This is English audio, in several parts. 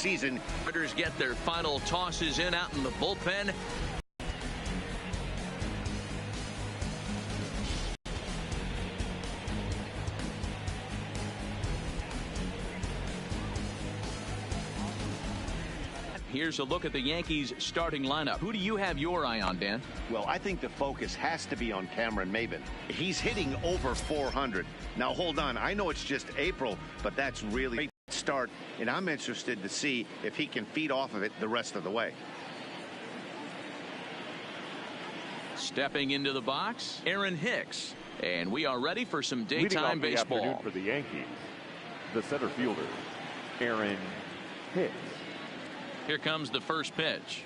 season. Hitters get their final tosses in out in the bullpen. Here's a look at the Yankees starting lineup. Who do you have your eye on, Dan? Well, I think the focus has to be on Cameron Maybin. He's hitting over 400. Now, hold on. I know it's just April, but that's really a great start, and I'm interested to see if he can feed off of it the rest of the way. Stepping into the box, Aaron Hicks. And we are ready for some daytime baseball. Leading off the afternoon for the Yankees, the center fielder, Aaron Hicks. Here comes the first pitch.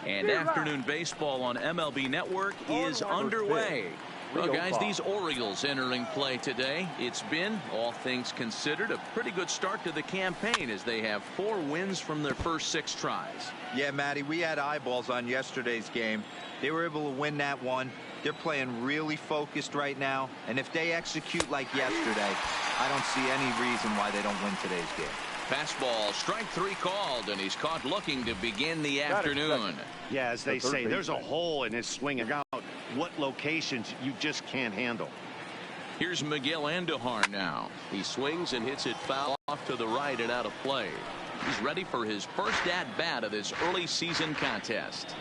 And afternoon baseball on MLB Network is underway. Well, guys, these Orioles entering play today. It's been, all things considered, a pretty good start to the campaign as they have 4 wins from their first 6 tries. Yeah, Matty, we had eyeballs on yesterday's game. They were able to win that one. They're playing really focused right now. And if they execute like yesterday, I don't see any reason why they don't win today's game. Fastball, strike 3 called, and he's caught looking to begin the afternoon. Yeah, as they say, there's a hole in his swing and out. What locations you just can't handle. Here's Miguel Andujar now. He swings and hits it foul off to the right and out of play. He's ready for his first at-bat of this early season contest.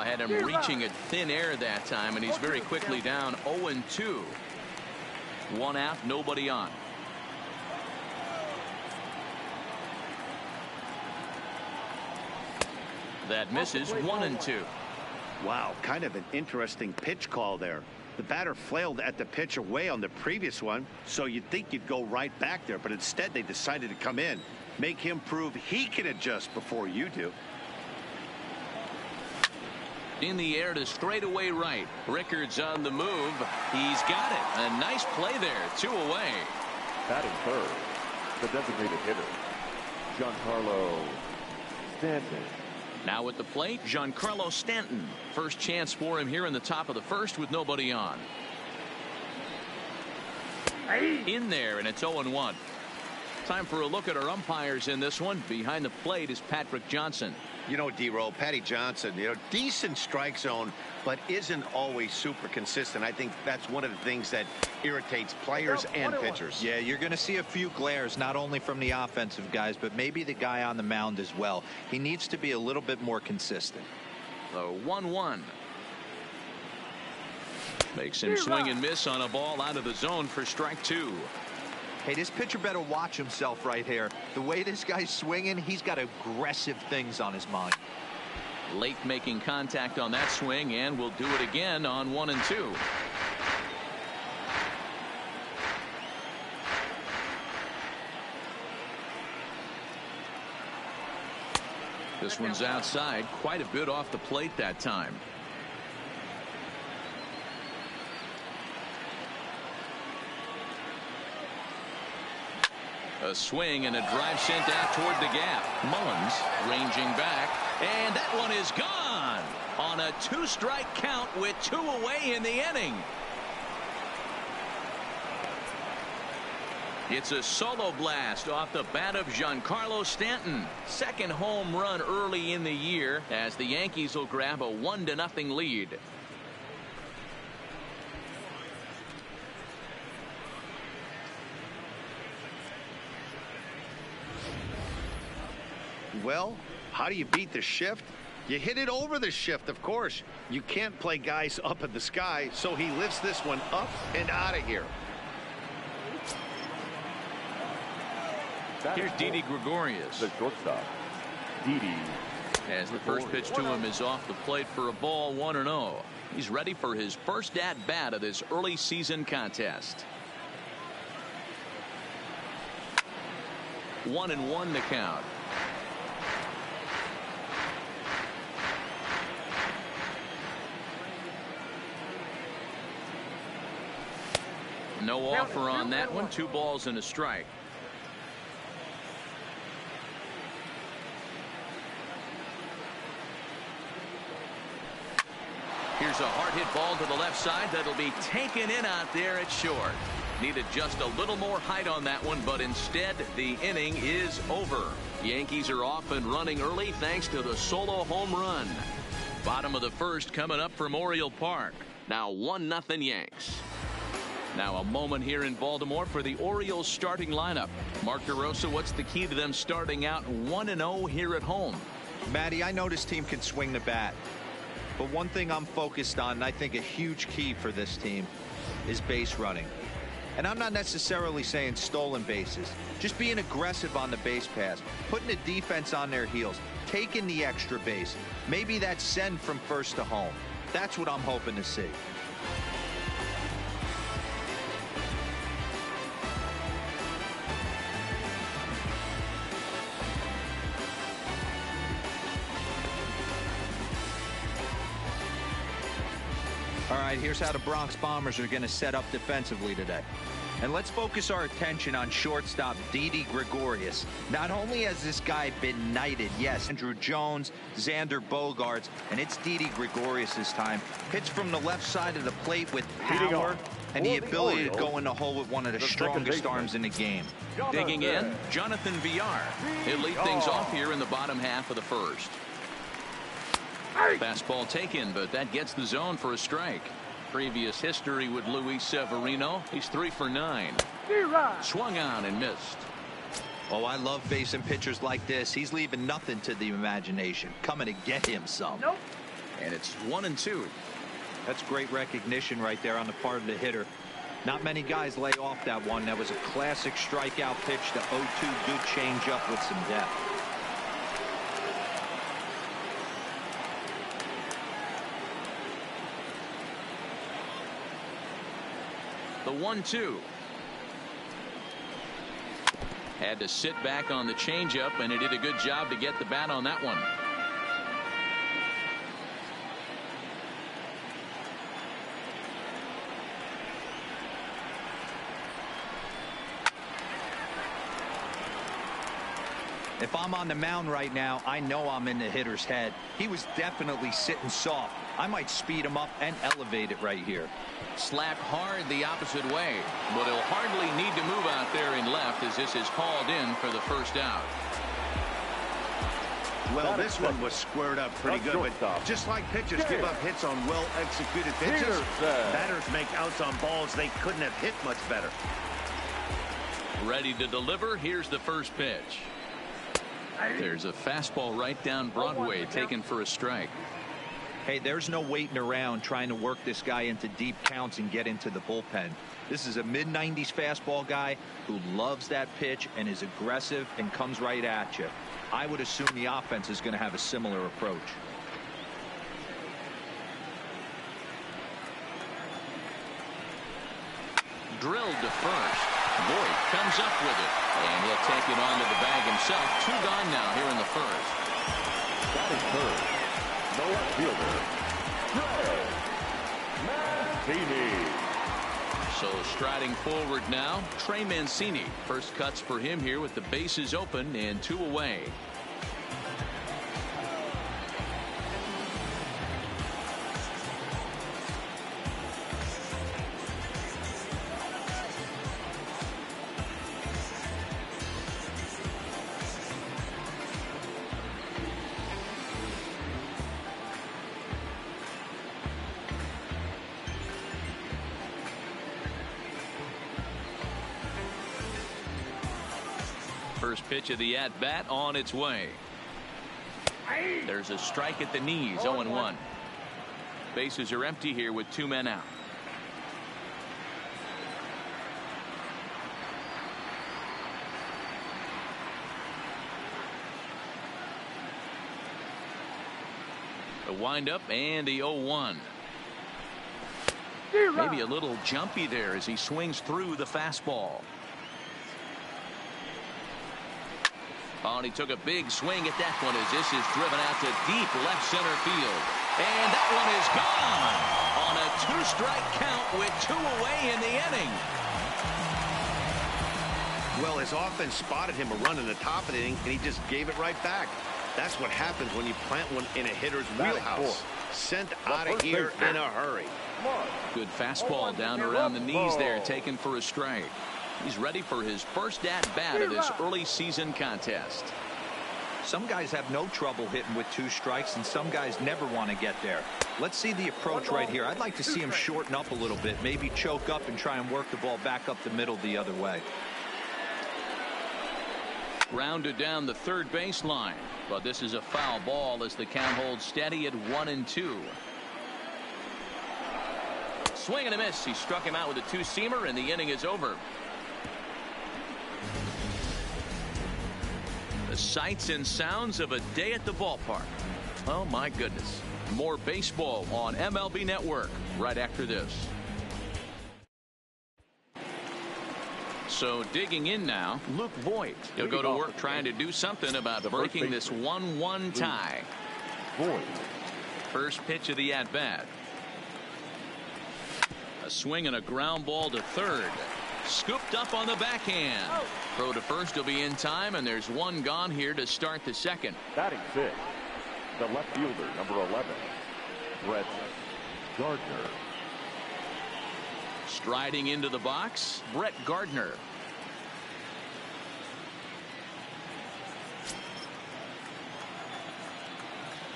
Had him reaching at thin air that time, and he's very quickly down 0-2. 1 out, nobody on. That misses. 1-2. Wow, kind of an interesting pitch call there. The batter flailed at the pitch away on the previous one, so you'd think you'd go right back there, but instead they decided to come in, make him prove he can adjust before you do. In the air to straightaway right. Rickard's on the move. He's got it. A nice play there. 2 away. Batting third, the designated hitter, Giancarlo Stanton. Now at the plate, Giancarlo Stanton. First chance for him here in the top of the first with nobody on. In there, and it's 0-1. Time for a look at our umpires in this one. Behind the plate is Patrick Johnson. You know, D-Roll, Patty Johnson, decent strike zone, but isn't always super consistent. I think that's one of the things that irritates players and pitchers. Yeah, you're going to see a few glares, not only from the offensive guys, but maybe the guy on the mound as well. He needs to be a little bit more consistent. So 1-1. Makes him swing and miss on a ball out of the zone for strike 2. Hey, this pitcher better watch himself right here. The way this guy's swinging, he's got aggressive things on his mind. Late making contact on that swing, and will do it again on 1-2. This one's outside, quite a bit off the plate that time. A swing and a drive sent out toward the gap. Mullins ranging back, and that one is gone on a 2-strike count with 2 away in the inning. It's a solo blast off the bat of Giancarlo Stanton. Second home run early in the year as the Yankees will grab a 1-0 lead. Well, how do you beat the shift? You hit it over the shift, of course. You can't play guys up in the sky, so he lifts this one up and out of here. Here's Didi Gregorius. The shortstop, Didi. As the first pitch to him is off the plate for a ball, 1-0. He's ready for his first at-bat of this early season contest. 1-1 the count. No offer on that one. 2 balls and a strike. Here's a hard hit ball to the left side that'll be taken in out there at short. Needed just a little more height on that one, but instead the inning is over. Yankees are off and running early thanks to the solo home run. Bottom of the first coming up from Oriole Park. Now 1-0 Yanks. Now a moment here in Baltimore for the Orioles starting lineup. Mark DeRosa, what's the key to them starting out 1-0 here at home? Matty, I know this team can swing the bat. But one thing I'm focused on, and I think a huge key for this team, is base running. And I'm not necessarily saying stolen bases. Just being aggressive on the base pass, putting the defense on their heels, taking the extra base. Maybe that's send from first to home. That's what I'm hoping to see. All right, here's how the Bronx Bombers are going to set up defensively today. And let's focus our attention on shortstop Didi Gregorius. Not only has this guy been knighted, yes, Andrew Jones, Xander Bogaerts, and it's Didi Gregorius' time. Hits from the left side of the plate with power and the ability to go in the hole with one of the strongest arms in the game. Digging in, Jonathan Villar. He'll lead things off here in the bottom half of the first. Fastball taken, but that gets the zone for a strike. Previous history with Luis Severino. He's 3 for 9. Swung on and missed. Oh, I love facing pitchers like this. He's leaving nothing to the imagination. Coming to get him some. Nope. And it's 1-2. That's great recognition right there on the part of the hitter. Not many guys lay off that one. That was a classic strikeout pitch to 0-2. Good changeup with some depth. The 1-2. Had to sit back on the changeup, and he did a good job to get the bat on that one. If I'm on the mound right now, I know I'm in the hitter's head. He was definitely sitting soft. I might speed him up and elevate it right here. Slapped hard the opposite way, but he'll hardly need to move out there in left as this is called in for the first out. Well, this one was squared up pretty good, but just like pitchers give up hits on well-executed pitches, batters make outs on balls they couldn't have hit much better. Ready to deliver. Here's the first pitch. There's a fastball right down Broadway taken for a strike. Hey, there's no waiting around trying to work this guy into deep counts and get into the bullpen. This is a mid-90s fastball guy who loves that pitch and is aggressive and comes right at you. I would assume the offense is going to have a similar approach. Drilled to first. Boyd comes up with it, and he'll take it onto the bag himself. 2 gone now here in the first. Batting third, the left fielder, Trey Mancini. So striding forward now, Trey Mancini. First cuts for him here with the bases open and 2 away. First pitch of the at-bat on its way. There's a strike at the knees, 0-1. Bases are empty here with 2 men out. The windup and the 0-1. Maybe a little jumpy there as he swings through the fastball. Oh, and he took a big swing at that one as this is driven out to deep left center field. And that one is gone on a 2-strike count with 2 away in the inning. Well, his offense spotted him a run in the top of the inning, and he just gave it right back. That's what happens when you plant one in a hitter's wheelhouse. Sent out of here in a hurry. Good fastball down around the knees there, taken for a strike. He's ready for his first at-bat of this early season contest. Some guys have no trouble hitting with 2 strikes, and some guys never want to get there. Let's see the approach right here. I'd like to see him shorten up a little bit, maybe choke up and try and work the ball back up the middle the other way. Grounded down the third baseline, but this is a foul ball as the count holds steady at 1-2. Swing and a miss. He struck him out with a 2-seamer, and the inning is over. The sights and sounds of a day at the ballpark. Oh my goodness. More baseball on MLB Network right after this. So digging in now, Luke Voigt. He'll go to work trying to do something about breaking this 1-1 tie. Voigt. First pitch of the at-bat. A swing and a ground ball to third. Scooped up on the backhand. Throw to first will be in time, and there's one gone here to start the second. Batting 6, the left fielder, number 11, Brett Gardner. Striding into the box, Brett Gardner.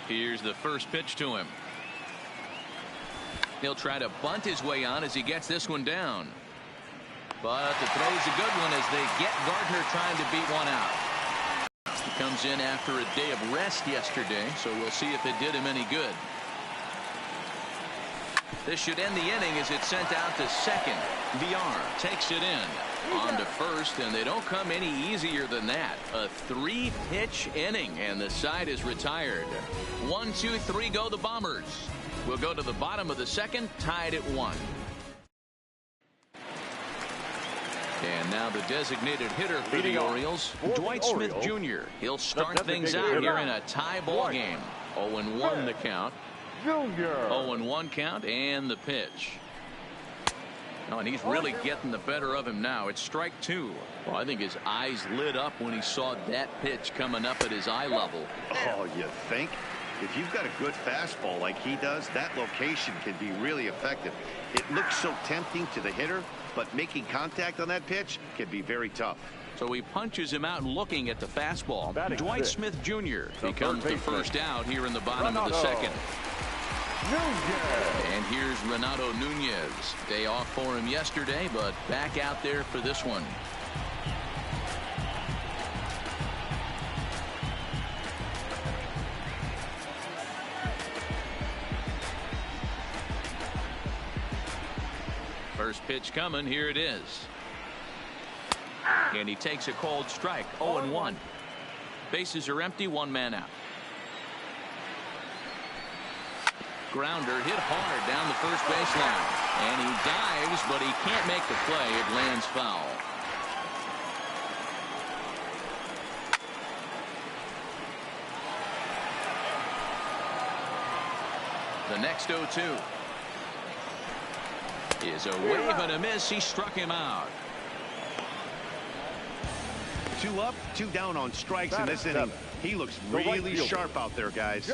Here's the first pitch to him. He'll try to bunt his way on as he gets this one down. But the throw's a good one as they get Gardner trying to beat one out. He comes in after a day of rest yesterday, so we'll see if it did him any good. This should end the inning as it's sent out to second. VR takes it in. On to first, and they don't come any easier than that. A 3-pitch inning, and the side is retired. 1, 2, 3 go the Bombers. We'll go to the bottom of the second, tied at 1. And now the designated hitter for the Orioles, Dwight Smith Jr. He'll start things out here in a tie ball game. 0-1 the count. 0-1 count and the pitch. Oh, and he's really getting the better of him now. It's strike 2. Well, I think his eyes lit up when he saw that pitch coming up at his eye level. Oh, you think? If you've got a good fastball like he does, that location can be really effective. It looks so tempting to the hitter, but making contact on that pitch can be very tough. So he punches him out looking at the fastball. Dwight Smith Jr. becomes the first out here in the bottom of the second. And here's Renato Nunez. Day off for him yesterday, but back out there for this one. First pitch coming. Here it is. And he takes a cold strike. 0-1. Bases are empty. One man out. Grounder hit hard down the first baseline. And he dives, but he can't make the play. It lands foul. The next 0-2 is a wave and a miss. He struck him out. 2 up, 2 down on strikes in this inning. He looks really sharp out there, guys.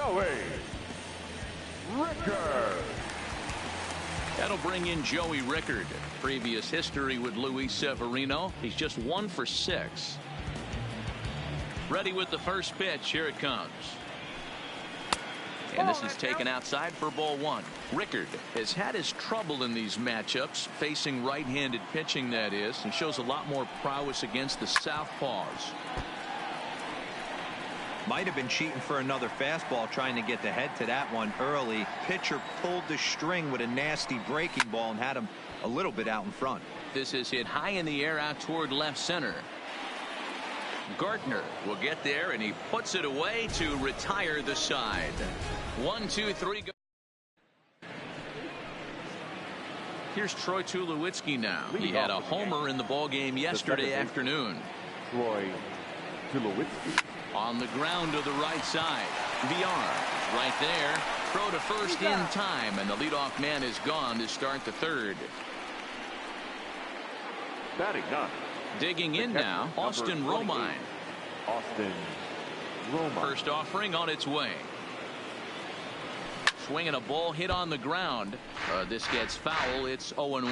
That'll bring in Joey Rickard. Previous history with Luis Severino. He's just 1 for 6. Ready with the first pitch. Here it comes. And this is taken outside for ball 1. Rickard has had his trouble in these matchups, facing right-handed pitching, that is, and shows a lot more prowess against the southpaws. Might have been cheating for another fastball, trying to get the head to that one early. Pitcher pulled the string with a nasty breaking ball and had him a little bit out in front. This is hit high in the air out toward left center. Gardner will get there, and he puts it away to retire the side. 1, 2, 3 go. Here's Troy Tulowitzki now. He had a homer in the ballgame yesterday afternoon. Troy Tulowitzki. On the ground to the right side. VR right there. Throw to first in time, and the leadoff man is gone to start the third. Batting 9. Digging in now, Austin Romine. Austin Romine. First offering on its way. Swinging a ball hit on the ground. This gets foul. It's 0-1.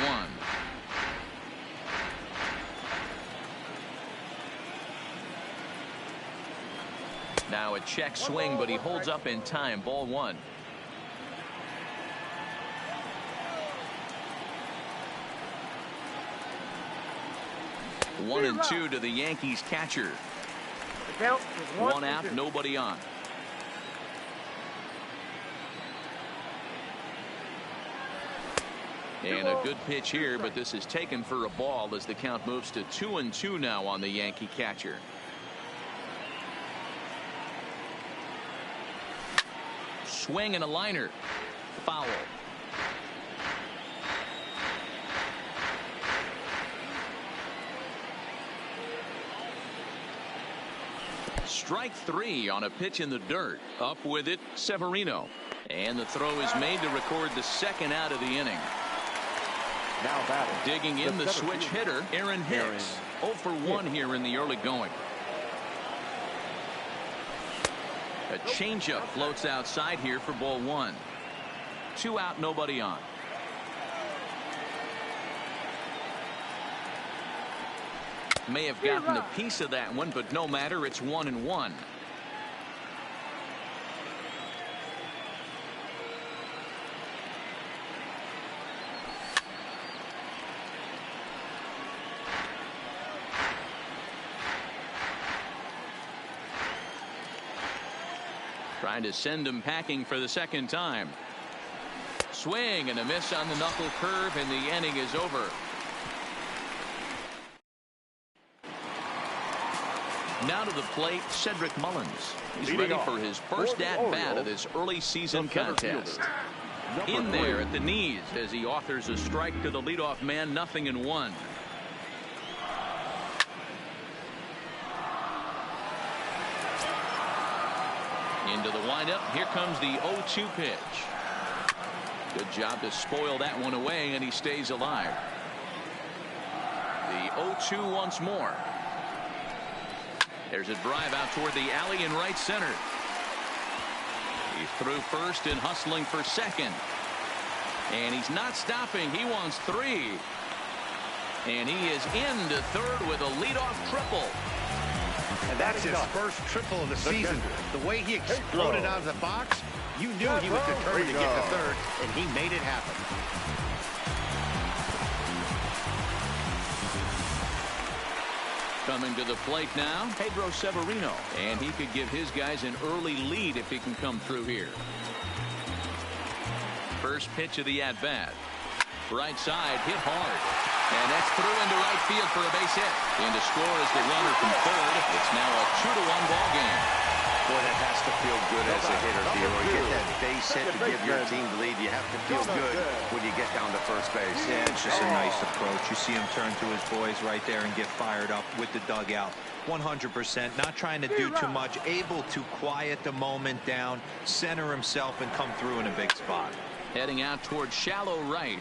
Now a check swing, but he holds up in time. Ball 1. One and 2 to the Yankees catcher. One out, nobody on. And a good pitch here, but this is taken for a ball as the count moves to 2-2 now on the Yankee catcher. Swing and a liner. Foul. Strike 3 on a pitch in the dirt. Up with it, Severino. And the throw is made to record the second out of the inning. Now batting. Digging in the switch hitter, Aaron Hicks. 0 for 1 here in the early going. A changeup floats outside here for ball 1. 2 out, nobody on. May have gotten a piece of that one, but no matter, it's 1-1. Trying to send him packing for the second time. Swing and a miss on the knuckle curve, and the inning is over. Now to the plate, Cedric Mullins. He's ready for his first at-bat of this early season contest. In there at the knees as he authors a strike to the leadoff man, 0-1. Into the windup. Here comes the 0-2 pitch. Good job to spoil that one away, and he stays alive. The 0-2 once more. There's a drive out toward the alley in right center. He's through first and hustling for second. And he's not stopping. He wants 3. And he is into third with a leadoff triple. And that's his first triple of the season. The way he exploded out of the box, you knew he was determined to get to third, and he made it happen. Coming to the plate now, Pedro Severino. And he could give his guys an early lead if he can come through here. First pitch of the at-bat. Right side, hit hard. And that's through into right field for a base hit. In to score is the runner from third. It's now a 2-1 ball game. Boy, that has to feel good as a hitter, Theo. You get that base hit to give your team the lead. You have to feel good when you get down to first base. Yeah, it's just a nice approach. You see him turn to his boys right there and get fired up with the dugout. 100%, not trying to do too much, able to quiet the moment down, center himself, and come through in a big spot. Heading out towards shallow right.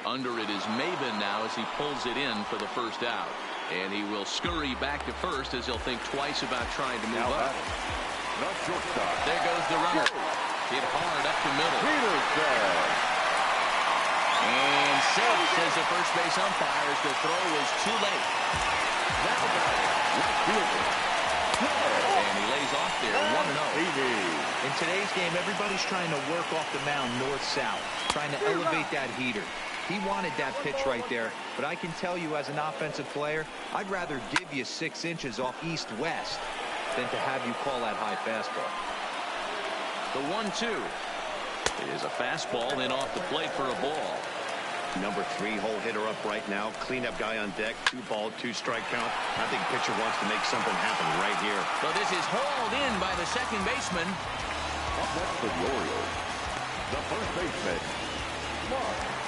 Under it is Maven now as he pulls it in for the first out. And he will scurry back to first as he'll think twice about trying to move up. There goes the runner. Hit hard up the middle. And safe, says the first base umpire, as the throw was too late. And he lays off there, 1-0. In today's game, everybody's trying to work off the mound north-south, trying to elevate that heater. He wanted that pitch right there, but I can tell you as an offensive player, I'd rather give you 6 inches off east-west than to have you call that high fastball. The 1-2 is a fastball, then off the plate for a ball. Number 3 hole hitter up right now. Cleanup guy on deck. 2-ball, 2-strike count. I think pitcher wants to make something happen right here. So this is hauled in by the second baseman. Up next for the Orioles, the first baseman, Mark.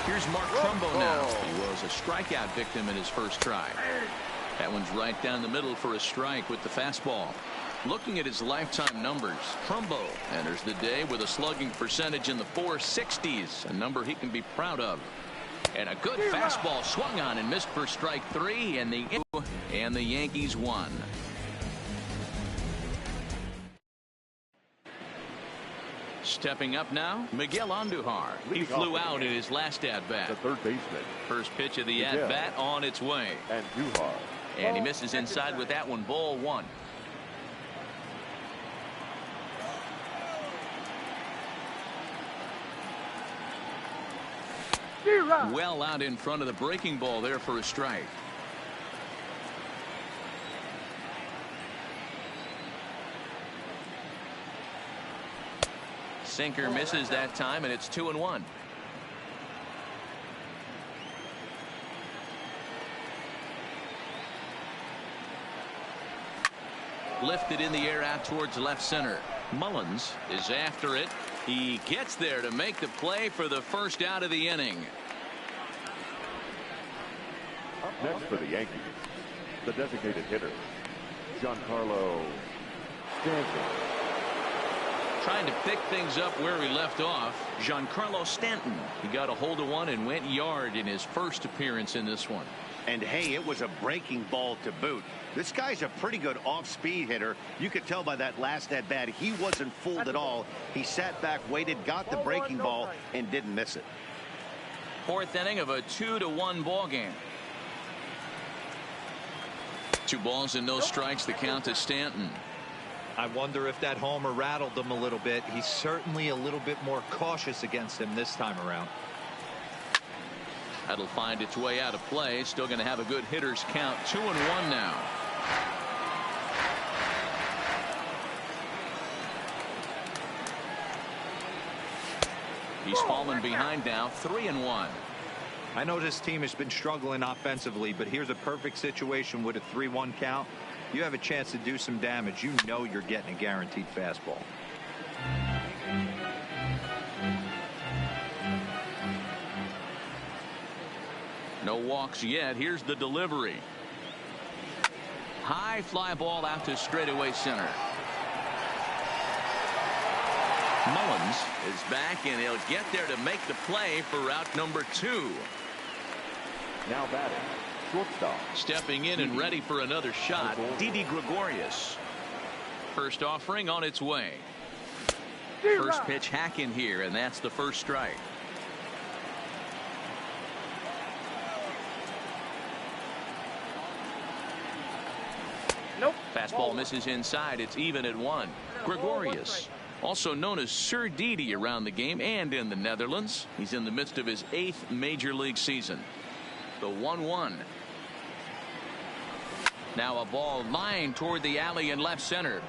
Here's Mark Trumbo now. He was a strikeout victim in his first try. That one's right down the middle for a strike with the fastball. Looking at his lifetime numbers, Trumbo enters the day with a slugging percentage in the 460s, a number he can be proud of. And a good fastball swung on and missed for strike 3, and the Yankees won. Stepping up now, Miguel Andujar. He flew out in his last at-bat. The third baseman. First pitch of the at-bat on its way. Andujar. And he misses inside with that one. Ball one. Well out in front of the breaking ball there for a strike. Sinker misses that time, and it's 2-1. Lifted in the air out towards left center. Mullins is after it. He gets there to make the play for the first out of the inning. Up next for the Yankees, the designated hitter, Giancarlo Stanton. Trying to pick things up where he left off, Giancarlo Stanton. He got a hold of one and went yard in his first appearance in this one. And hey, it was a breaking ball to boot. This guy's a pretty good off-speed hitter. You could tell by that last at-bat he wasn't fooled at all. He sat back, waited, got the breaking ball, and didn't miss it. Fourth inning of a 2-1 ball game. 2 balls and no strikes. The count to Stanton. I wonder if that homer rattled him a little bit. He's certainly a little bit more cautious against him this time around. That'll find its way out of play. Still going to have a good hitter's count. 2-1 now. He's fallen behind now. 3-1. I know this team has been struggling offensively, but here's a perfect situation with a 3-1 count. You have a chance to do some damage. You know you're getting a guaranteed fastball. No walks yet. Here's the delivery. High fly ball out to straightaway center. Mullins is back, and he'll get there to make the play for route number 2. Now batting, shortstop. Stepping in and ready for another shot, Didi Gregorius. First offering on its way. First pitch hack in here, and that's the first strike. Nope. Fastball misses inside. It's even at 1. Gregorius, also known as Sir Didi around the game and in the Netherlands. He's in the midst of his 8th major league season. The 1-1. Now a ball lined toward the alley in left center.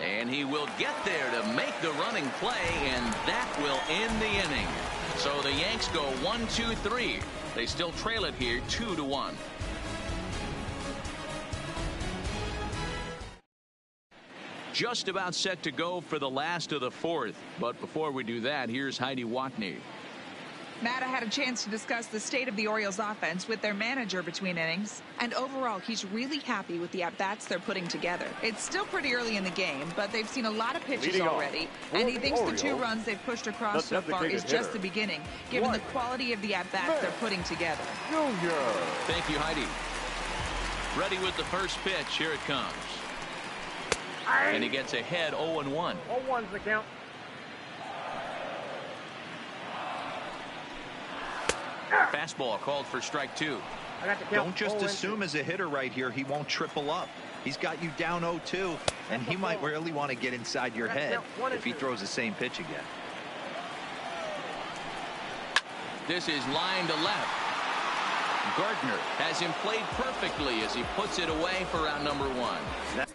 And he will get there to make the running play, and that will end the inning. So the Yanks go 1-2-3. They still trail it here 2-1. Just about set to go for the last of the 4th. But before we do that, here's Heidi Watney. Matt, I had a chance to discuss the state of the Orioles offense with their manager between innings, and overall he's really happy with the at-bats they're putting together. It's still pretty early in the game, but they've seen a lot of pitches already, and he thinks the 2 runs they've pushed across so far is just the beginning, given the quality of the at-bats they're putting together. Thank you, Heidi. Ready with the first pitch. Here it comes. And he gets ahead 0-1. 0-1's the count. Fastball called for strike 2. I got the count. Don't just assume as a hitter right here he won't triple up. He's got you down 0-2, and he might really want to get inside your head if he throws the same pitch again. This is line to left. Gardner has him played perfectly as he puts it away for out number 1.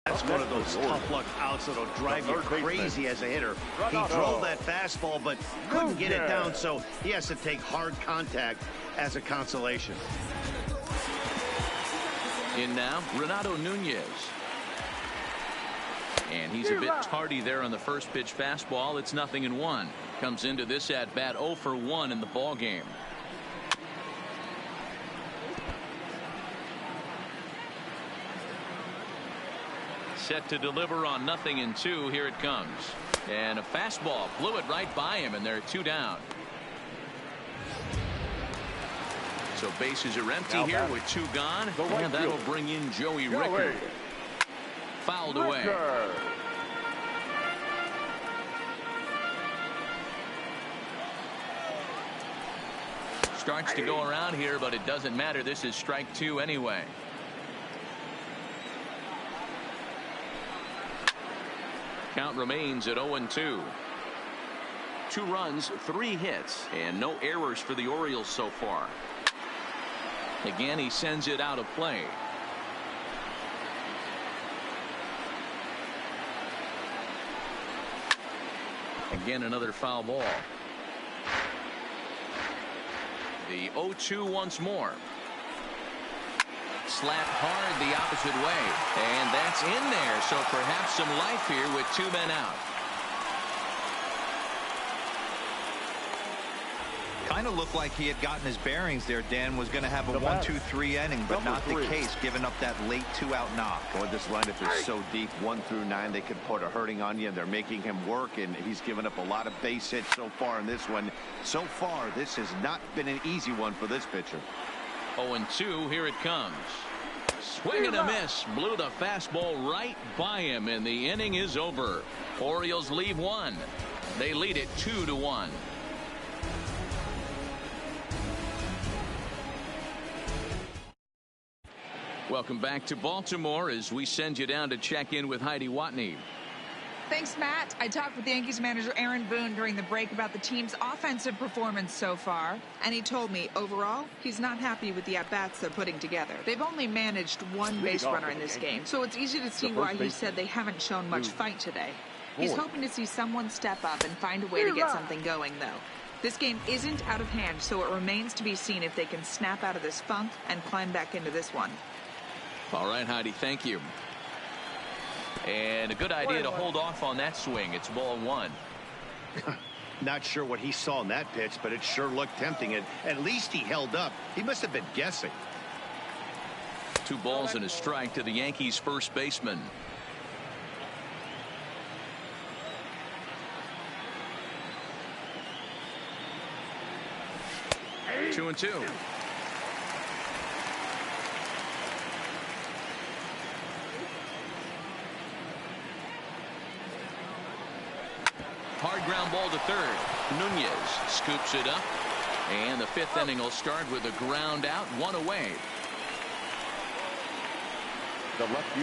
That's one of those tough luck outs that'll drive you crazy as a hitter. He drove that fastball, but couldn't get it down, so he has to take hard contact as a consolation. In now, Renato Nunez. And he's a bit tardy there on the first pitch fastball. It's 0-1. Comes into this at bat 0 for 1 in the ball game. Set to deliver on 0-2. Here it comes. And a fastball blew it right by him, and they're 2 down. So bases are empty now here with 2 gone. And that'll bring in Joey Rickard. Fouled away. Starts to go around here, but it doesn't matter. This is strike 2 anyway. Count remains at 0-2. 2 runs, 3 hits, and no errors for the Orioles so far. Again, he sends it out of play. Again, another foul ball. The 0-2 once more. Slapped hard the opposite way, and that's in there, so perhaps some life here with 2 men out. Kind of looked like he had gotten his bearings there. Dan was going to have a 1-2-3 inning, but not the case, giving up that late 2-out knock. Boy, this lineup is so deep, 1 through 9. They could put a hurting on you, and they're making him work, and he's given up a lot of base hits so far in this one. So far, this has not been an easy one for this pitcher. 0-2, here it comes. Swing and a miss. Blew the fastball right by him, and the inning is over. Orioles leave 1. They lead it 2-1. Welcome back to Baltimore as we send you down to check in with Heidi Watney. Thanks, Matt. I talked with Yankees manager Aaron Boone during the break about the team's offensive performance so far, and he told me overall he's not happy with the at-bats they're putting together. They've only managed 1 base runner in this game, so it's easy to see why he said they haven't shown much fight today. He's hoping to see someone step up and find a way to get something going, though. This game isn't out of hand, so it remains to be seen if they can snap out of this funk and climb back into this one. All right, Heidi, thank you. And a good idea to hold off on that swing. It's ball 1. Not sure what he saw in that pitch, but it sure looked tempting. And at least he held up. He must have been guessing. 2 balls and a strike to the Yankees' first baseman. Hey. 2-2. Hard ground ball to third. Nunez scoops it up, and the 5th inning will start with a ground out, 1 away.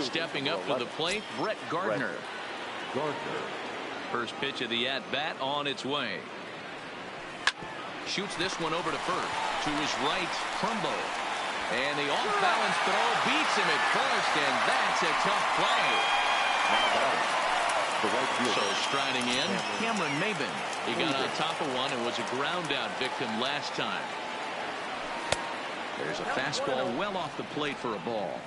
Stepping up to the plate, Brett Gardner. First pitch of the at-bat on its way. Shoots this one over to first. To his right, Trumbo. And the off-balance throw beats him at first, and that's a tough play. So striding in, Cameron Maben. He got on top of one and was a ground out victim last time. There's a fastball well off the plate for a ball.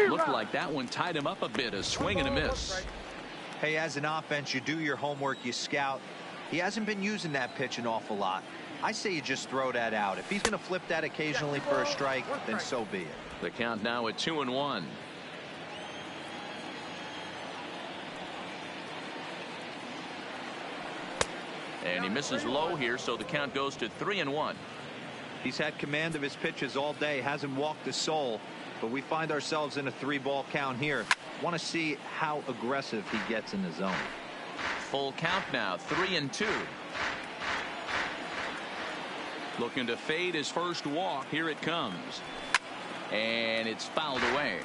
Looked like that one tied him up a bit. A swing and a miss. Hey, as an offense, you do your homework, you scout. He hasn't been using that pitch an awful lot. I say you just throw that out. If he's going to flip that occasionally for a strike, then so be it. The count now at 2-1. And he misses low here, so the count goes to 3-1. He's had command of his pitches all day, hasn't walked a soul, but we find ourselves in a 3-ball count here. Want to see how aggressive he gets in the zone. Full count now, 3-2. Looking to fade his first walk. Here it comes. And it's fouled away.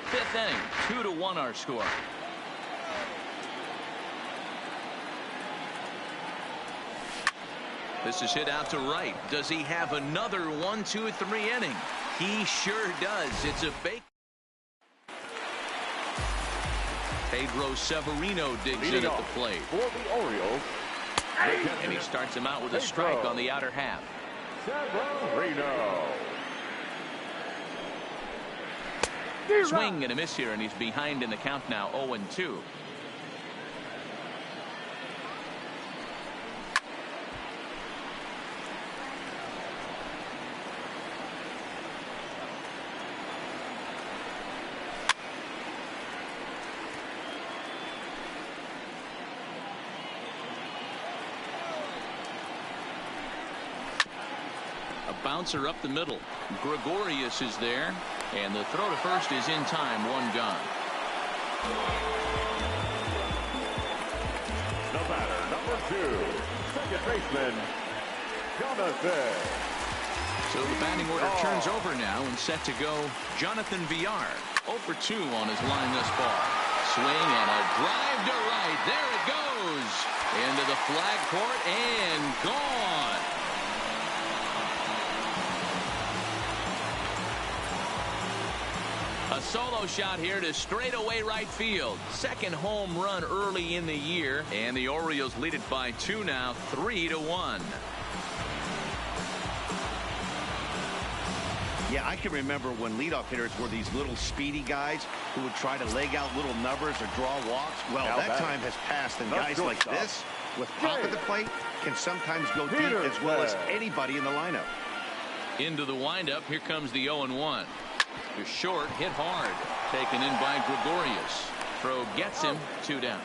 5th inning, 2-1 our score. This is hit out to right. Does he have another 1, 2, 3 inning? He sure does. It's a fake. Pedro Severino digs in at the plate. For the Orioles. And he starts him out with a strike on the outer half. Severino. Swing and a miss here, and he's behind in the count now, 0-2. A bouncer up the middle. Gregorius is there, and the throw to first is in time. 1 gone. The batter, number 2, second baseman, Jonathan. So the batting order turns over now, and set to go Jonathan Villar. 0 for 2 on his line thus far. Swing and a drive to right. There it goes. Into the flag court and gone. A solo shot here to straightaway right field. Second home run early in the year, and the Orioles lead it by 2 now, 3-1. Yeah, I can remember when leadoff hitters were these little speedy guys who would try to leg out little numbers or draw walks. Well, that time has passed, and guys like this, with pop at the plate, can sometimes go deep as well as anybody in the lineup. Into the windup, here comes the 0-1. To short, hit hard. Taken in by Gregorius. Throw gets him, 2 down.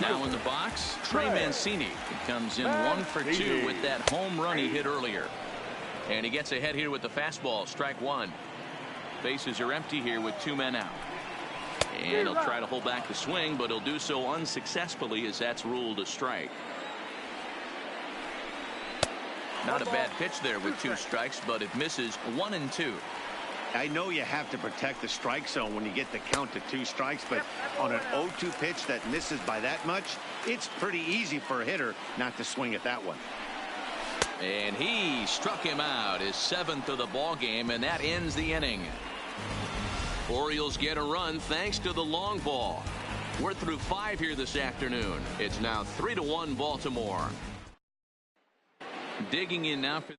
Now in the box, Trey Mancini. He comes in 1 for 2 with that home run he hit earlier. And he gets ahead here with the fastball, strike 1. Bases are empty here with 2 men out. And he'll try to hold back the swing, but he'll do so unsuccessfully as that's ruled a strike. Not a bad pitch there with 2 strikes, but it misses. 1-2. I know you have to protect the strike zone when you get the count to 2 strikes, but on an 0-2 pitch that misses by that much, it's pretty easy for a hitter not to swing at that one. And he struck him out, his 7th of the ball game, and that ends the inning. Orioles get a run thanks to the long ball. We're through 5 here this afternoon. It's now 3-1 Baltimore. Digging in now for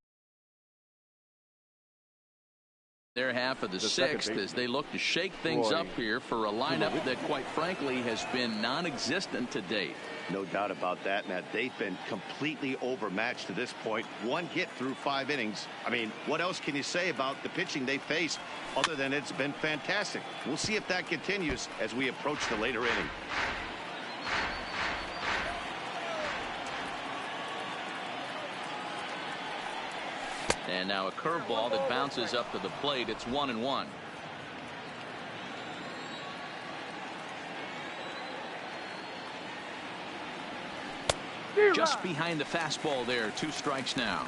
their half of the 6th as they look to shake things up here for a lineup that quite frankly has been non-existent to date. No doubt about that, Matt. They've been completely overmatched to this point. 1 hit through 5 innings. I mean, what else can you say about the pitching they faced other than it's been fantastic? We'll see if that continues as we approach the later inning. And now a curveball that bounces up to the plate. It's 1-1. Just behind the fastball there. 2 strikes now.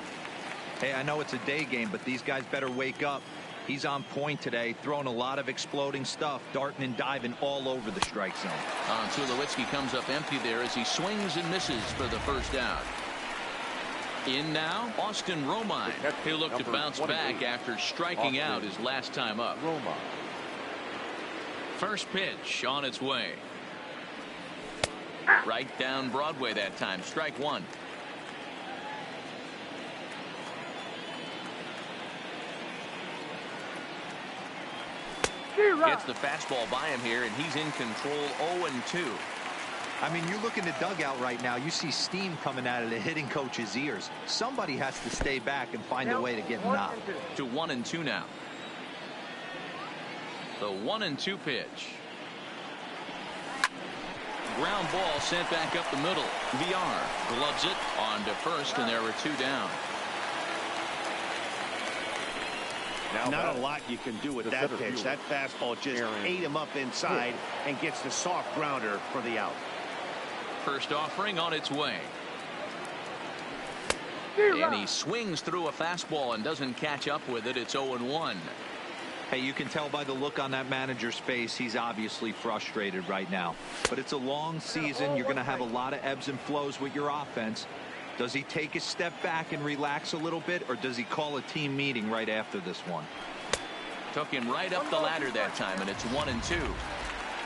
Hey, I know it's a day game, but these guys better wake up. He's on point today, throwing a lot of exploding stuff, darting and diving all over the strike zone. Tulowitzki comes up empty there as he swings and misses for the first out. In now, Austin Romine. He'll look to bounce back after striking out his last time up. First pitch on its way. Right down Broadway that time. Strike 1. Gets the fastball by him here, and he's in control. 0-2. I mean, you look in the dugout right now, you see steam coming out of the hitting coach's ears. Somebody has to stay back and find a way to get him out. To 1-2 now. The 1-2 pitch. Ground ball sent back up the middle. Villar gloves it on to first, and there were 2 down. Not a lot you can do with that pitch. That fastball just ate him up inside and gets the soft grounder for the out. First offering on its way. And he swings through a fastball and doesn't catch up with it. It's 0-1. Hey, you can tell by the look on that manager's face, he's obviously frustrated right now. But it's a long season. You're going to have a lot of ebbs and flows with your offense. Does he take a step back and relax a little bit, or does he call a team meeting right after this one? Took him right up the ladder that time, and it's 1-2.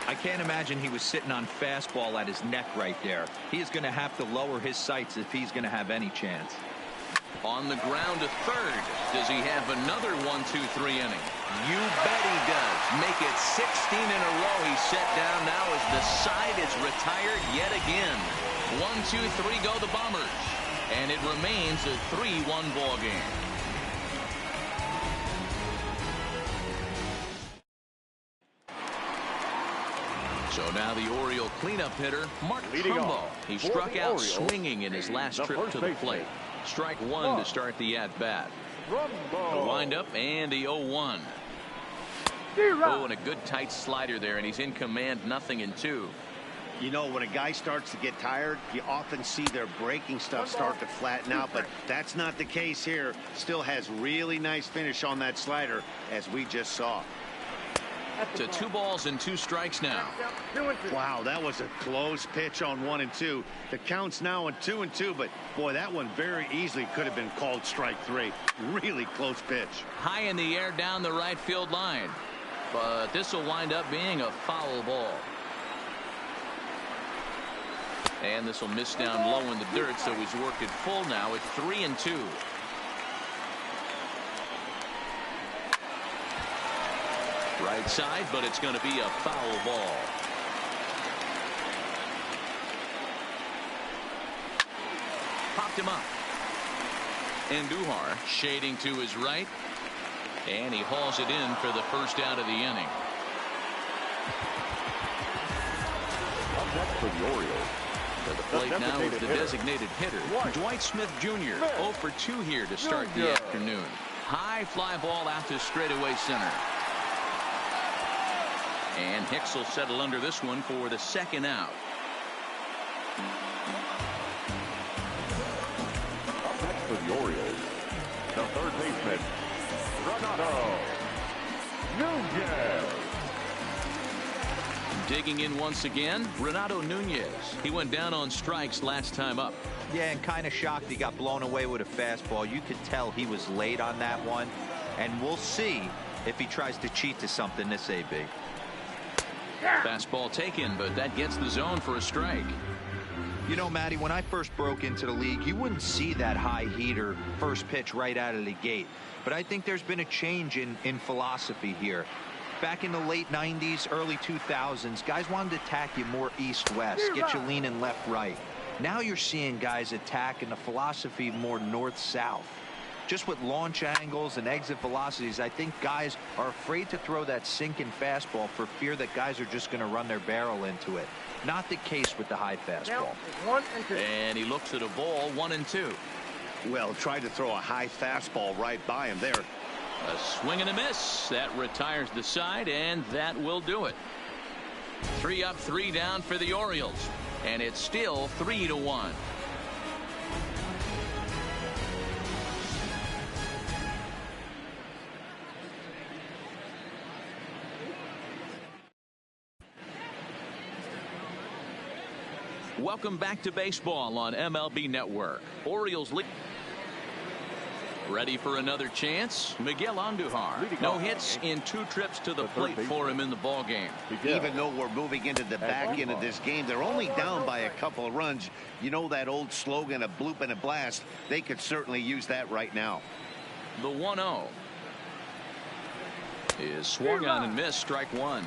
I can't imagine he was sitting on fastball at his neck right there. He is going to have to lower his sights if he's going to have any chance. On the ground to third. Does he have another 1-2-3 inning? You bet he does. Make it 16 in a row. He's set down now as the side is retired yet again. 1-2-3 go the Bombers. And it remains a 3-1 ball game. So now the Oriole cleanup hitter, Mark Trumbo. He struck out swinging in his last trip to the plate. Strike one to start the at-bat. The windup and the 0-1. Oh, and a good tight slider there, and he's in command, 0-2. You know, when a guy starts to get tired, you often see their breaking stuff start to flatten out, but that's not the case here. Still has really nice finish on that slider, as we just saw. To 2 balls and 2 strikes now. Wow, that was a close pitch on 1-2. The count's now on 2-2, but boy, that one very easily could have been called strike 3. Really close pitch. High in the air down the right field line, but this will wind up being a foul ball. And this will miss down low in the dirt, so he's worked it full now at 3-2. Right side, but it's going to be a foul ball. Popped him up. Andujar shading to his right, and he hauls it in for the first out of the inning. Up next for the Orioles. To the plate now is the designated hitter, Dwight Smith Jr. 0 for 2 here to start the afternoon. High fly ball out to straightaway center. And Hicks will settle under this one for the second out. Up next for the Orioles, the third baseman, Renato Nunez. Digging in once again, Renato Nunez. He went down on strikes last time up. Yeah, and kind of shocked he got blown away with a fastball. You could tell he was late on that one. And we'll see if he tries to cheat to something this AB. Fastball taken, but that gets the zone for a strike. You know, Matty, when I first broke into the league, you wouldn't see that high heater first pitch right out of the gate. But I think there's been a change in philosophy here. Back in the late 90s, early 2000s, guys wanted to attack you more east-west, get you leaning left-right. Now you're seeing guys attack in the philosophy more north-south. Just with launch angles and exit velocities, I think guys are afraid to throw that sinking fastball for fear that guys are just going to run their barrel into it. Not the case with the high fastball. And he looks at a ball, 1-2. Well, tried to throw a high fastball right by him there. A swing and a miss. That retires the side, and that will do it. 3 up, 3 down for the Orioles. And it's still 3-1. Welcome back to baseball on MLB Network. Orioles lead. Ready for another chance? Miguel Andujar. No hits in 2 trips to the plate for him in the ball game. Even though we're moving into the back end of this game, they're only down by a couple of runs. You know that old slogan, a bloop and a blast. They could certainly use that right now. The 1-0 is swung on and missed, strike 1.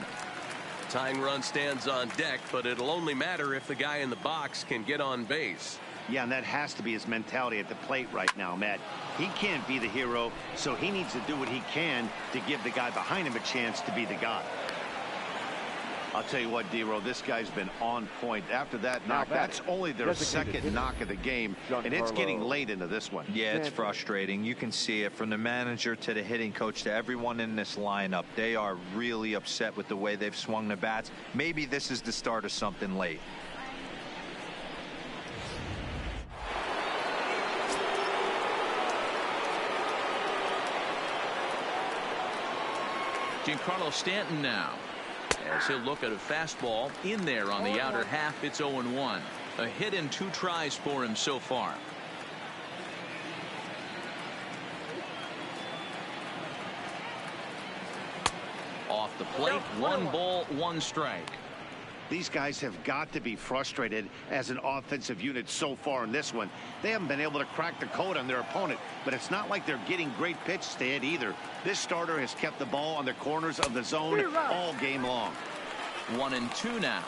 Tying run stands on deck, but it'll only matter if the guy in the box can get on base. Yeah, and that has to be his mentality at the plate right now, Matt. He can't be the hero, so he needs to do what he can to give the guy behind him a chance to be the guy. I'll tell you what, D-Row, this guy's been on point. After that knock, that's only their second knock of the game, and it's getting late into this one. Yeah, it's frustrating. You can see it from the manager to the hitting coach to everyone in this lineup. They are really upset with the way they've swung the bats. Maybe this is the start of something late. Giancarlo Stanton now, as he'll look at a fastball in there on the outer half. It's 0-1. A hit and 2 tries for him so far. Off the plate, 1 ball, 1 strike. These guys have got to be frustrated as an offensive unit so far in this one. They haven't been able to crack the code on their opponent, but it's not like they're getting great pitches to hit either. This starter has kept the ball on the corners of the zone all game long. 1-2 now.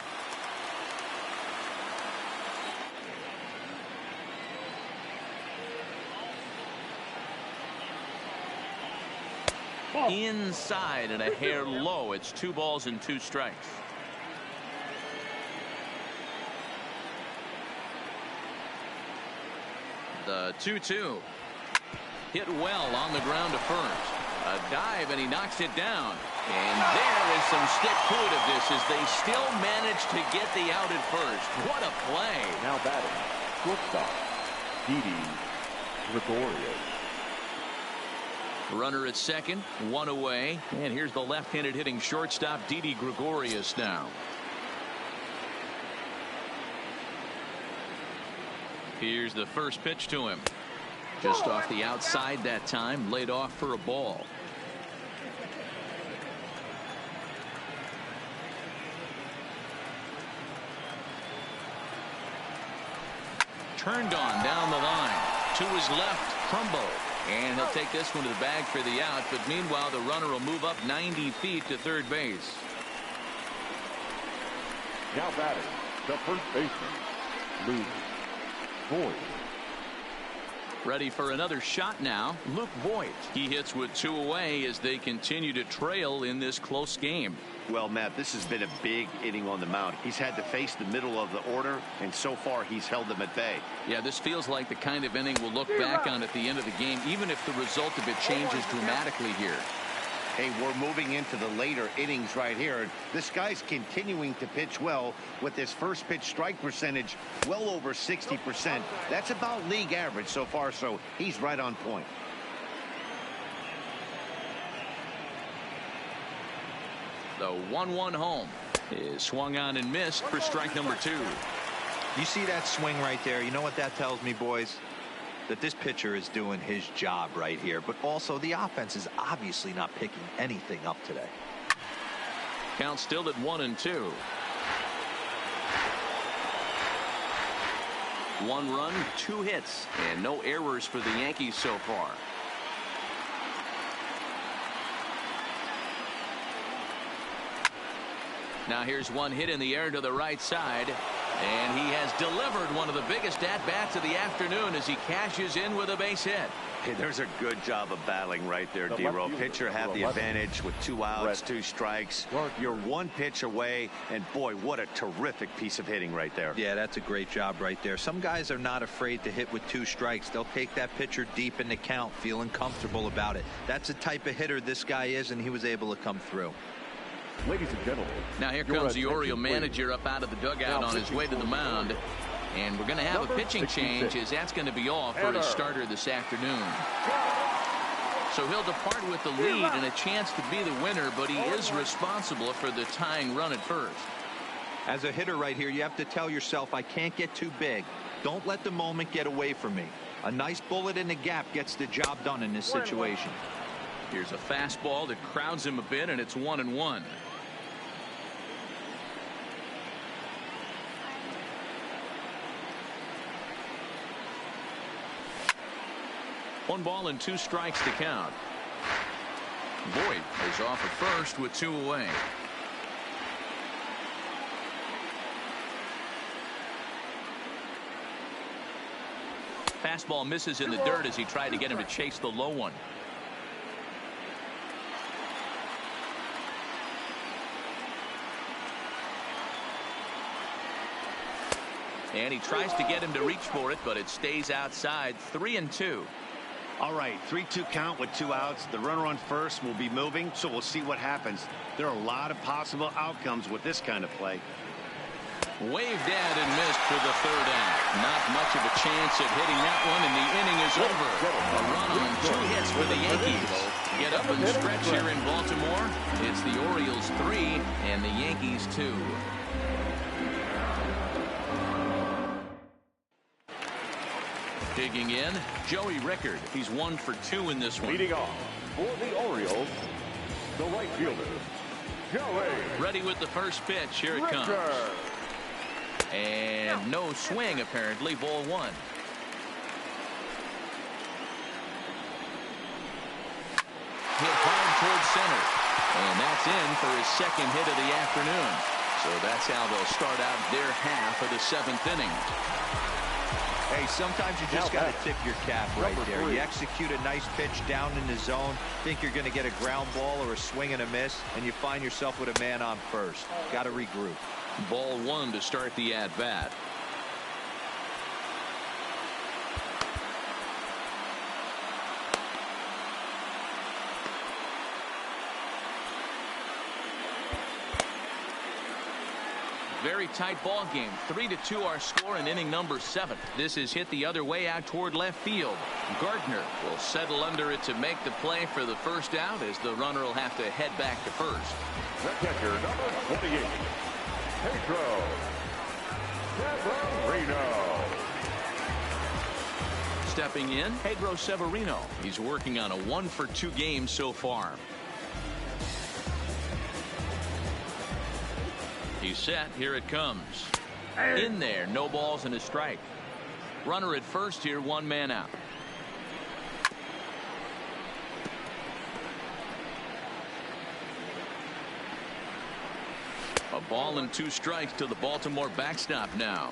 Inside and a hair low. It's 2 balls and 2 strikes. The 2-2. Hit well on the ground to first. A dive and he knocks it down. And there is some stick to it of this as they still manage to get the out at first. What a play. Now batting, shortstop, Didi Gregorius. Runner at second, 1 away. And here's the left-handed hitting shortstop, Didi Gregorius now. Here's the first pitch to him. Just off the outside that time, laid off for a ball. Turned on down the line. To his left, Trumbo. And he'll take this one to the bag for the out. But meanwhile, the runner will move up 90 feet to third base. Now batting, the first baseman, Luke Voigt. Ready for another shot now, Luke Voigt. He hits with 2 away as they continue to trail in this close game. Well, Matt, this has been a big inning on the mound. He's had to face the middle of the order, and so far he's held them at bay. Yeah, this feels like the kind of inning we'll look back on at the end of the game, even if the result of it changes dramatically here. Hey, we're moving into the later innings right here. This guy's continuing to pitch well with his first pitch strike percentage well over 60%. That's about league average so far, so he's right on point. The 1-1 home is swung on and missed for strike number 2. You see that swing right there? You know what that tells me, boys? That this pitcher is doing his job right here, but also the offense is obviously not picking anything up today. Count still at 1-2. 1 run, 2 hits, and no errors for the Yankees so far. Now here's 1 hit in the air to the right side. And he has delivered one of the biggest at-bats of the afternoon as he cashes in with a base hit. Hey, there's a good job of battling right there, D-Row. Pitcher had the advantage with 2 outs, 2 strikes. You're 1 pitch away, and boy, what a terrific piece of hitting right there. Yeah, that's a great job right there. Some guys are not afraid to hit with 2 strikes. They'll take that pitcher deep in the count, feeling comfortable about it. That's the type of hitter this guy is, and he was able to come through. Ladies and gentlemen, now here comes the Oriole manager up out of the dugout on his way to the mound. And we're going to have a pitching change as that's going to be off for his starter this afternoon. So he'll depart with the lead and a chance to be the winner, but he is responsible for the tying run at first. As a hitter right here, you have to tell yourself, I can't get too big. Don't let the moment get away from me. A nice bullet in the gap gets the job done in this situation. Here's a fastball that crowds him a bit, and it's 1-1. One ball and 2 strikes to count. Voigt is off at first with 2 away. Fastball misses in the dirt as he tried to get him to chase the low one. And he tries to get him to reach for it, but it stays outside. 3-2. All right, 3-2 count with 2 outs. The runner on first will be moving, so we'll see what happens. There are a lot of possible outcomes with this kind of play. Waved at and missed for the third out. Not much of a chance at hitting that one, and the inning is over. A run on 2 hits for the Yankees. Get up and stretch here in Baltimore. It's the Orioles 3 and the Yankees 2. Digging in, Joey Rickard. He's 1 for 2 in this one. Leading off for the Orioles, the right fielder, Joey. Ready with the first pitch. Here it comes. And no swing, apparently. Ball 1. Hit hard towards center. And that's in for his second hit of the afternoon. So that's how they'll start out their half of the 7th inning. Hey, sometimes you just got to tip your cap right there. You execute a nice pitch down in the zone, think you're going to get a ground ball or a swing and a miss, and you find yourself with a man on first. Got to regroup. Ball 1 to start the at-bat. Very tight ball game. 3-2 our score in inning number 7. This is hit the other way out toward left field. Gardner will settle under it to make the play for the first out, as the runner will have to head back to first. The catcher, number 28, Pedro Severino. Stepping in, Pedro Severino. He's working on a 1 for 2 game so far. He's set. Here it comes. In there. No balls and a strike. Runner at first here. 1 man out. A ball and 2 strikes to the Baltimore backstop now.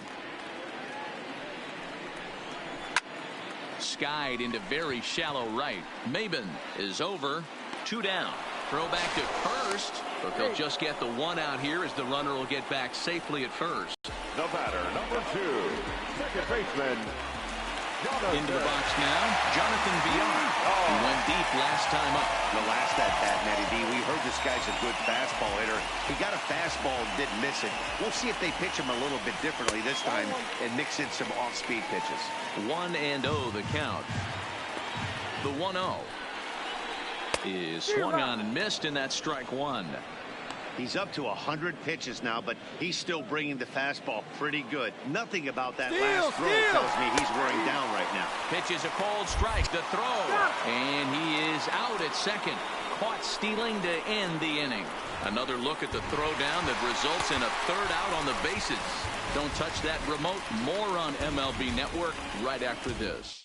Skied into very shallow right. Maben is over. 2 down. Throw back to first, but they'll just get the 1 out here as the runner will get back safely at first. The batter, number 2, second baseman, Jonathan. Into the box now, Jonathan Villar. He went deep last time up. The last at-bat, Matty D, we heard this guy's a good fastball hitter. He got a fastball and didn't miss it. We'll see if they pitch him a little bit differently this time and mix in some off-speed pitches. 1-0 the count. The 1-0 is swung on and missed, and that's strike 1. He's up to 100 pitches now, but he's still bringing the fastball pretty good. Nothing about that last throw tells me he's wearing down right now. Pitches a cold strike. The throw, and he is out at second. Caught stealing to end the inning. Another look at the throw down that results in a 3rd out on the bases. Don't touch that remote. More on MLB Network right after this.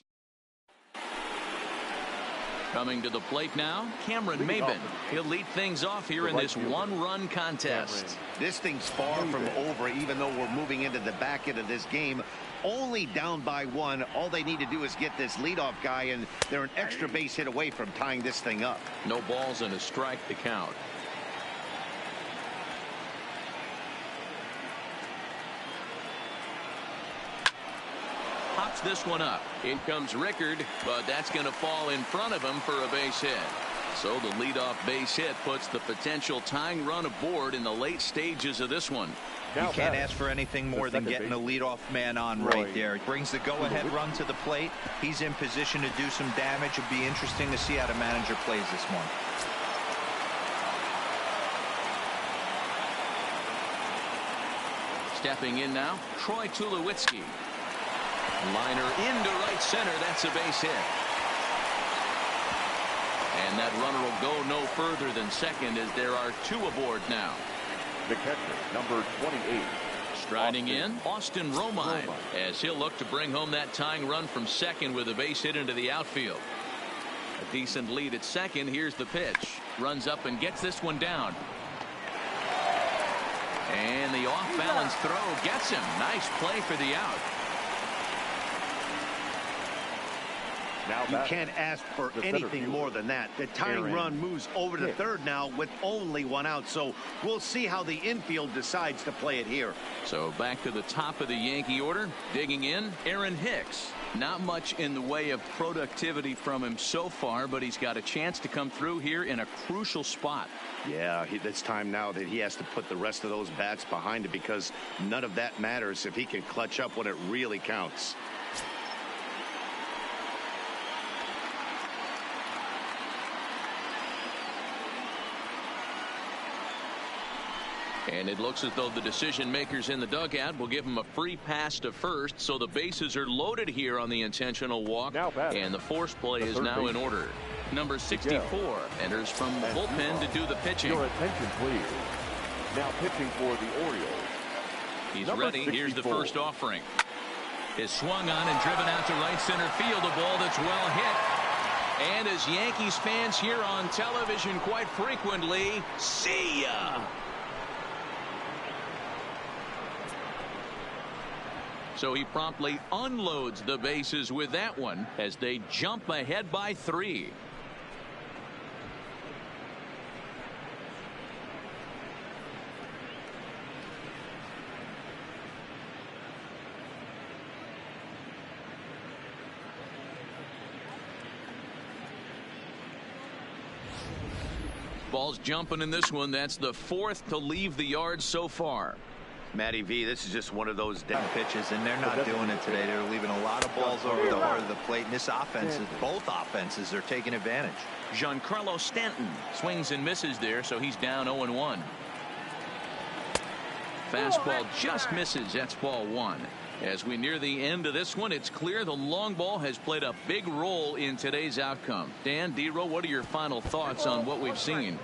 Coming to the plate now, Cameron Maben. He'll lead things off here in this 1-run contest. This thing's far from over, even though we're moving into the back end of this game. Only down by 1. All they need to do is get this leadoff guy, and they're an extra base hit away from tying this thing up. No balls and a strike to count. Pops this one up. In comes Rickard, but that's going to fall in front of him for a base hit. So the leadoff base hit puts the potential tying run aboard in the late stages of this one. You can't ask for anything more than getting a leadoff man on right there. It brings the go-ahead run to the plate. He's in position to do some damage. It'll be interesting to see how the manager plays this one. Stepping in now, Troy Tulowitzki. Liner into right center. That's a base hit. And that runner will go no further than second as there are 2 aboard now. The catcher, number 28. Striding in, Austin Romine, as he'll look to bring home that tying run from second with a base hit into the outfield. A decent lead at second. Here's the pitch. Runs up and gets this one down. And the off-balance throw gets him. Nice play for the out. You can't ask for anything more than that. The tying run moves over to third now with only 1 out. So we'll see how the infield decides to play it here. So back to the top of the Yankee order. Digging in, Aaron Hicks. Not much in the way of productivity from him so far, but he's got a chance to come through here in a crucial spot. Yeah, it's time now that he has to put the rest of those bats behind it, because none of that matters if he can clutch up when it really counts. And it looks as though the decision makers in the dugout will give him a free pass to first, so the bases are loaded here on the intentional walk, and the force play is now in order. Number 64 enters from the bullpen to do the pitching. Your attention, please. Now pitching for the Orioles. He's ready. Here's the first offering. Is swung on and driven out to right center field. A ball that's well hit. And as Yankees fans hear on television quite frequently, see ya. So he promptly unloads the bases with that one as they jump ahead by 3. Ball's jumping in this one. That's the 4th to leave the yard so far. Matty V, this is just one of those down pitches, and they're not doing it today. They're leaving a lot of balls over the heart of the plate, and this offense, both offenses are taking advantage. Giancarlo Stanton swings and misses there, so he's down 0-1. Fastball just misses. That's ball 1. As we near the end of this one, it's clear the long ball has played a big role in today's outcome. Dan, D-Row, what are your final thoughts on what we've seen?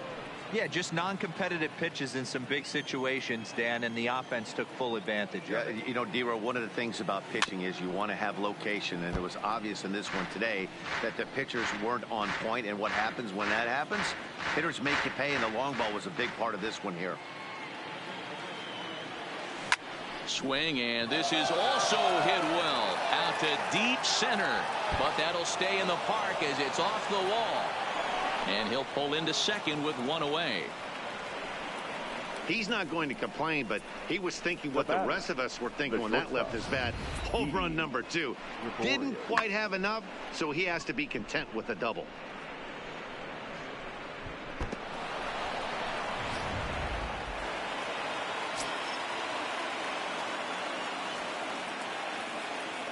Yeah, just non-competitive pitches in some big situations, Dan, and the offense took full advantage of it. You know, D-Row, one of the things about pitching is you want to have location, and it was obvious in this one today that the pitchers weren't on point, and what happens when that happens? Hitters make you pay, and the long ball was a big part of this one here. Swing, and this is also hit well out to deep center, but that'll stay in the park as it's off the wall. And he'll pull into second with 1 away. He's not going to complain, but he was thinking what the rest of us were thinking when that left his bat. Home run number 2. Didn't quite have enough, so he has to be content with a double.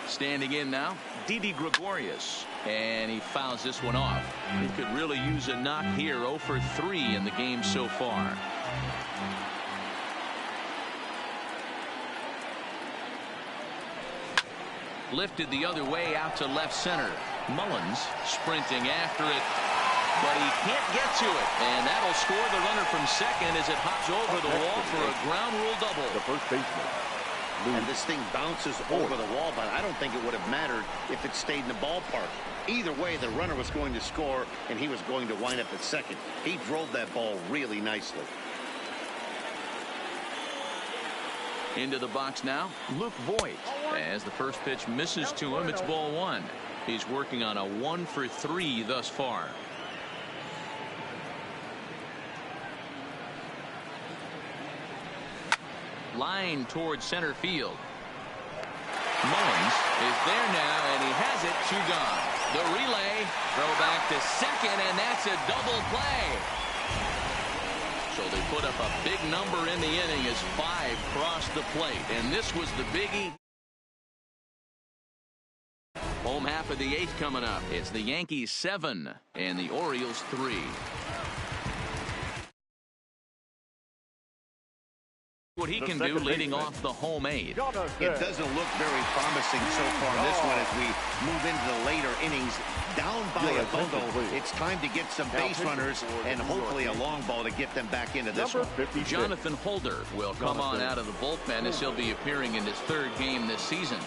Standing in now, Didi Gregorius, and he fouls this one off. He could really use a knock here. 0 for 3 in the game so far. Lifted the other way out to left center. Mullins sprinting after it, but he can't get to it, and that'll score the runner from second as it hops over the wall for a ground rule double. The first baseman. And this thing bounces over the wall, but I don't think it would have mattered if it stayed in the ballpark. Either way, the runner was going to score, and he was going to wind up at second. He drove that ball really nicely. Into the box now, Luke Voigt. As the first pitch misses to him, it's ball 1. He's working on a 1 for 3 thus far. Line towards center field. Mullins is there now, and he has it. 2 gone. The relay, throw back to second, and that's a double play. So they put up a big number in the inning as 5 crossed the plate, and this was the biggie. Home half of the 8th coming up. It's the Yankees 7 and the Orioles 3. What he can do leading off the home 8. It doesn't look very promising so far in this one as we move into the later innings. Down by a bundle, it's time to get some base runners and hopefully a long ball to get them back into this one. Jonathan Holder will come on out of the bullpen as he'll be appearing in his 3rd game this season.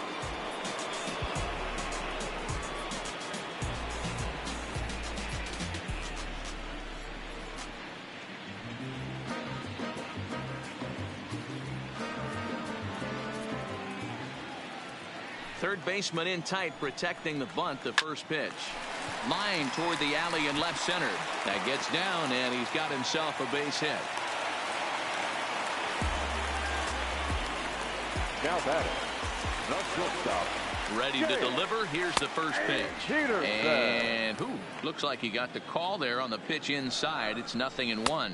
Third baseman in tight, protecting the bunt. The first pitch. Line toward the alley in left center. That gets down, and he's got himself a base hit. Now batting, the shortstop, Ready to deliver. Here's the first pitch. And looks like he got the call there on the pitch inside. It's 0-1.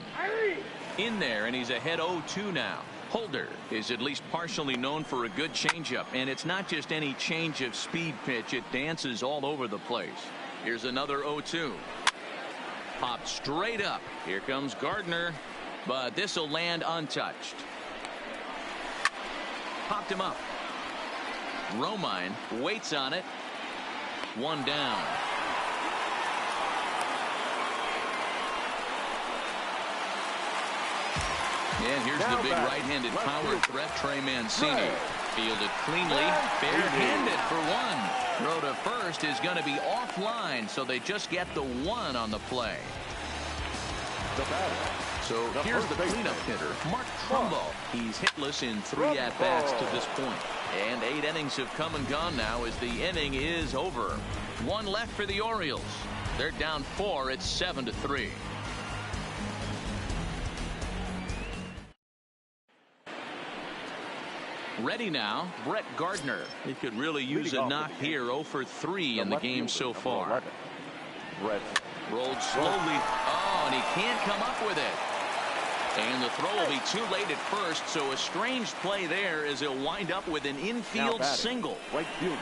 In there, and he's ahead 0-2 now. Holder is at least partially known for a good changeup, and it's not just any change of speed pitch. It dances all over the place. Here's another 0-2. Popped straight up. Here comes Gardner, but this will land untouched. Popped him up. Romine waits on it. One down. And here's the big right-handed power threat, Trey Mancini. Fielded cleanly, barehanded for one. Throw to first is going to be offline, so they just get the one on the play. So here's the cleanup hitter, Mark Trumbo. He's hitless in 3 at-bats to this point. And 8 innings have come and gone now as the inning is over. 1 left for the Orioles. They're down 4. It's 7-3. Ready now, Brett Gardner. He could really use a knock here. 0 for 3 in the game so far. Rolled slowly. Oh, and he can't come up with it. And the throw will be too late at first, so a strange play there as he'll wind up with an infield single. Right fielder,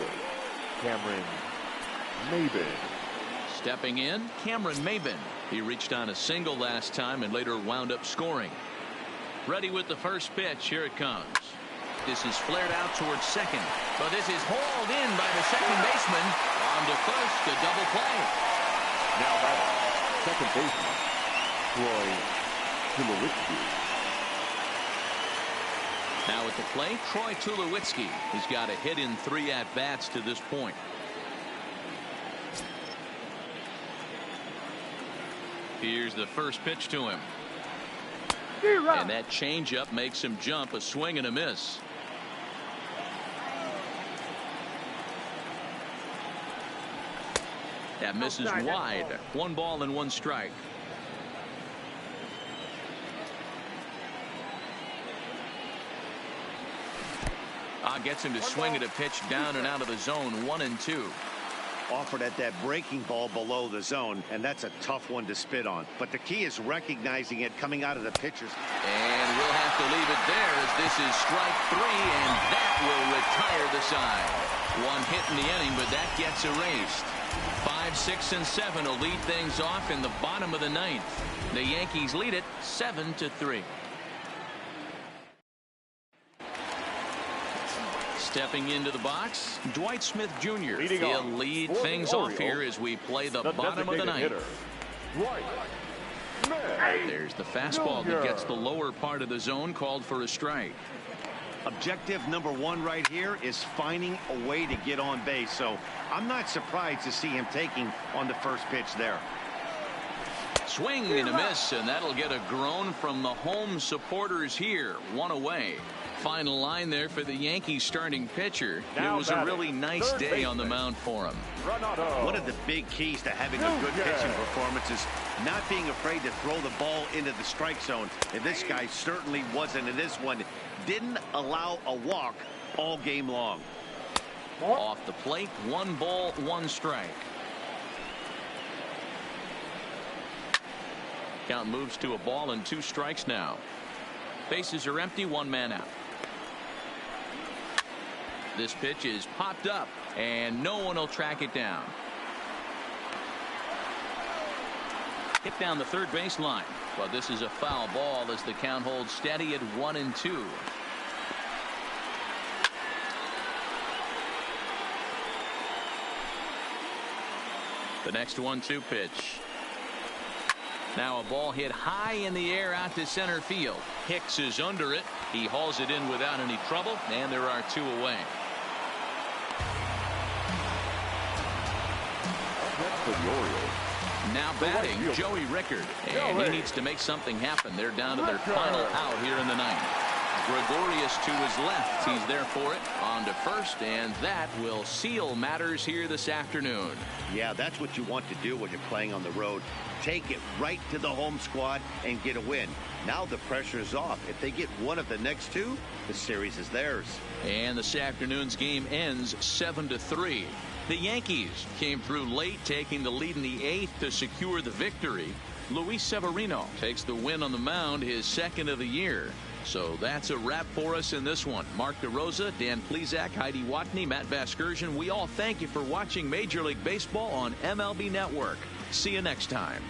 Cameron Maybin. Stepping in, Cameron Maybin. He reached on a single last time and later wound up scoring. Ready with the first pitch. Here it comes. This is flared out towards second, but this is hauled in by the second baseman. On to first, a double play. Now that's second baseman, Troy Tulowitzki. Now at the plate, Troy Tulowitzki. He's got a hit in 3 at-bats to this point. Here's the first pitch to him. And that changeup makes him jump. A swing and a miss. That misses wide. 1 ball and 1 strike. Gets him to swing at a pitch down and out of the zone. 1-2. Offered at that breaking ball below the zone, and that's a tough one to spit on. But the key is recognizing it coming out of the pitcher's. And we'll have to leave it there as this is strike 3, and that will retire the side. 1 hit in the inning, but that gets erased. 5, 6, and 7 will lead things off in the bottom of the 9th. The Yankees lead it 7-3. Stepping into the box, Dwight Smith Jr. He'll lead things off here as we play the bottom of the 9th. There's the fastball that gets the lower part of the zone, called for a strike. Objective number 1 right here is finding a way to get on base. So I'm not surprised to see him taking on the first pitch there. Swing and a miss, and that'll get a groan from the home supporters here. 1 away. Final line there for the Yankees starting pitcher. It was a really nice day on the mound for him. One of the big keys to having a good pitching performance is not being afraid to throw the ball into the strike zone. And this guy certainly wasn't in this one. Didn't allow a walk all game long. Off the plate, 1 ball, 1 strike. Count moves to a ball and 2 strikes now. Bases are empty, 1 man out. This pitch is popped up, and no one will track it down. Hit down the third baseline, but this is a foul ball as the count holds steady at 1-2. The next 1-2 pitch. Now a ball hit high in the air out to center field. Hicks is under it. He hauls it in without any trouble, and there are 2 away. For the Orioles. Now batting, Joey Rickard. And he needs to make something happen. They're down to their final out here in the 9th. Gregorius to his left. He's there for it. On to first, and that will seal matters here this afternoon. Yeah, that's what you want to do when you're playing on the road. Take it right to the home squad and get a win. Now the pressure is off. If they get one of the next two, the series is theirs. And this afternoon's game ends 7-3. The Yankees came through late, taking the lead in the 8th to secure the victory. Luis Severino takes the win on the mound, his second of the year. So that's a wrap for us in this one. Mark DeRosa, Dan Plesac, Heidi Watney, Matt Vasgersian. We all thank you for watching Major League Baseball on MLB Network. See you next time.